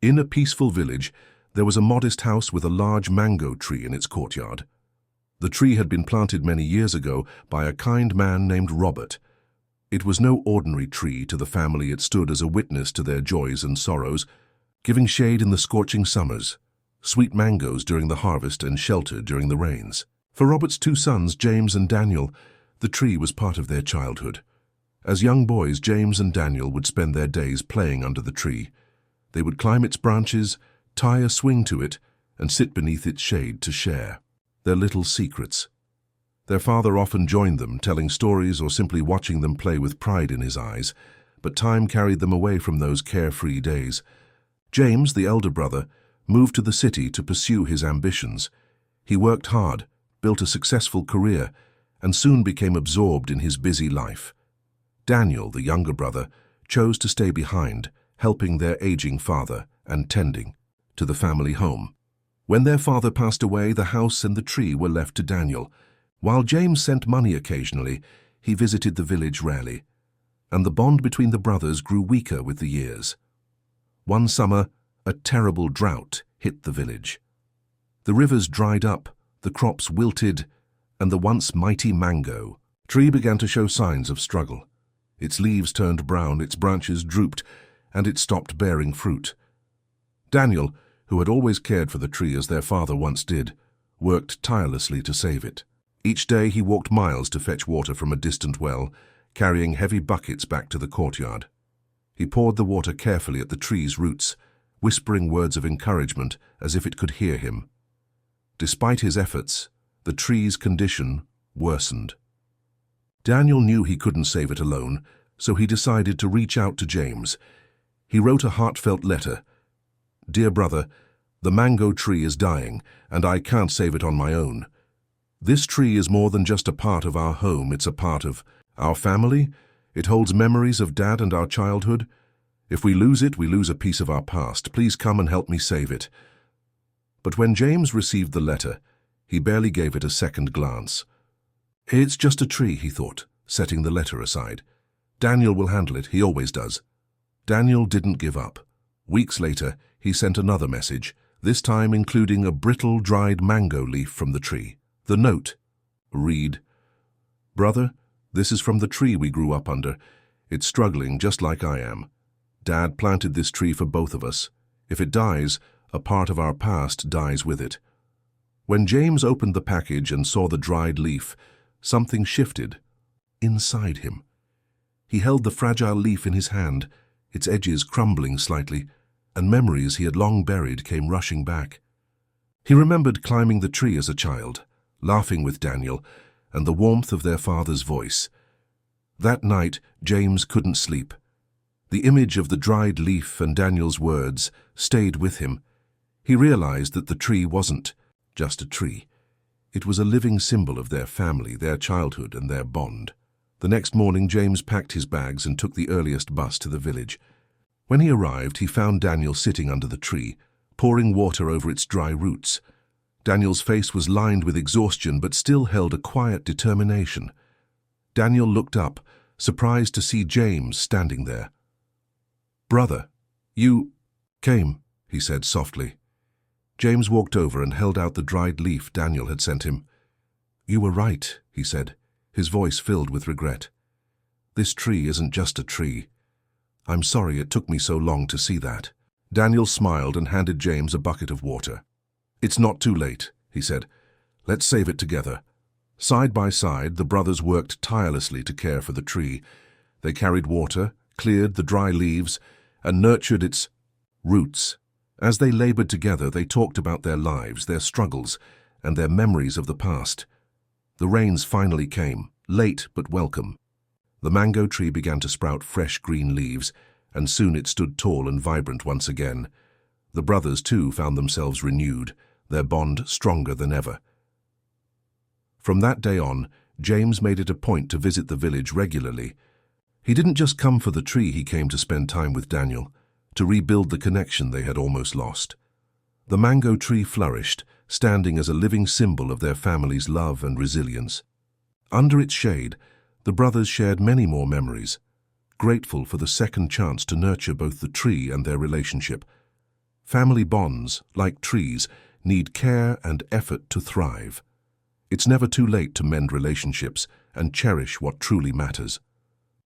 In a peaceful village, there was a modest house with a large mango tree in its courtyard. The tree had been planted many years ago by a kind man named Robert. It was no ordinary tree to the family. It stood as a witness to their joys and sorrows, giving shade in the scorching summers, sweet mangoes during the harvest, and shelter during the rains. For Robert's two sons, James and Daniel, the tree was part of their childhood. As young boys, James and Daniel would spend their days playing under the tree. They would climb its branches, tie a swing to it, and sit beneath its shade to share their little secrets. Their father often joined them, telling stories or simply watching them play with pride in his eyes, but time carried them away from those carefree days. James, the elder brother, moved to the city to pursue his ambitions. He worked hard, built a successful career, and soon became absorbed in his busy life. Daniel, the younger brother, chose to stay behind, helping their aging father and tending to the family home. When their father passed away, the house and the tree were left to Daniel. While James sent money occasionally, he visited the village rarely, and the bond between the brothers grew weaker with the years. One summer, a terrible drought hit the village. The rivers dried up, the crops wilted, and the once mighty mango tree began to show signs of struggle. Its leaves turned brown, its branches drooped, and it stopped bearing fruit. Daniel, who had always cared for the tree as their father once did, worked tirelessly to save it. Each day he walked miles to fetch water from a distant well, carrying heavy buckets back to the courtyard. He poured the water carefully at the tree's roots, whispering words of encouragement as if it could hear him. Despite his efforts, the tree's condition worsened. Daniel knew he couldn't save it alone, so he decided to reach out to James. He wrote a heartfelt letter. "Dear brother, the mango tree is dying, and I can't save it on my own. This tree is more than just a part of our home, it's a part of our family. It holds memories of Dad and our childhood. If we lose it, we lose a piece of our past. Please come and help me save it." But when James received the letter, he barely gave it a second glance. "It's just a tree," he thought, setting the letter aside. "Daniel will handle it, he always does." Daniel didn't give up. Weeks later, he sent another message, this time including a brittle, dried mango leaf from the tree. The note read, "Brother, this is from the tree we grew up under. It's struggling just like I am. Dad planted this tree for both of us. If it dies, a part of our past dies with it." When James opened the package and saw the dried leaf, something shifted inside him. He held the fragile leaf in his hand, its edges crumbling slightly, and memories he had long buried came rushing back. He remembered climbing the tree as a child, laughing with Daniel, and the warmth of their father's voice. That night, James couldn't sleep. The image of the dried leaf and Daniel's words stayed with him. He realized that the tree wasn't just a tree. It was a living symbol of their family, their childhood, and their bond. The next morning, James packed his bags and took the earliest bus to the village. When he arrived, he found Daniel sitting under the tree, pouring water over its dry roots. Daniel's face was lined with exhaustion, but still held a quiet determination. Daniel looked up, surprised to see James standing there. "Brother, you came," he said softly. James walked over and held out the dried leaf Daniel had sent him. "You were right," he said, his voice filled with regret. "This tree isn't just a tree. I'm sorry it took me so long to see that." Daniel smiled and handed James a bucket of water. "It's not too late," he said. "Let's save it together." Side by side, the brothers worked tirelessly to care for the tree. They carried water, cleared the dry leaves, and nurtured its roots. As they labored together, they talked about their lives, their struggles, and their memories of the past. The rains finally came, late but welcome. The mango tree began to sprout fresh green leaves, and soon it stood tall and vibrant once again. The brothers, too, found themselves renewed, their bond stronger than ever. From that day on, James made it a point to visit the village regularly. He didn't just come for the tree, he came to spend time with Daniel, to rebuild the connection they had almost lost. The mango tree flourished, standing as a living symbol of their family's love and resilience. Under its shade, the brothers shared many more memories, grateful for the second chance to nurture both the tree and their relationship. Family bonds, like trees, need care and effort to thrive. It's never too late to mend relationships and cherish what truly matters.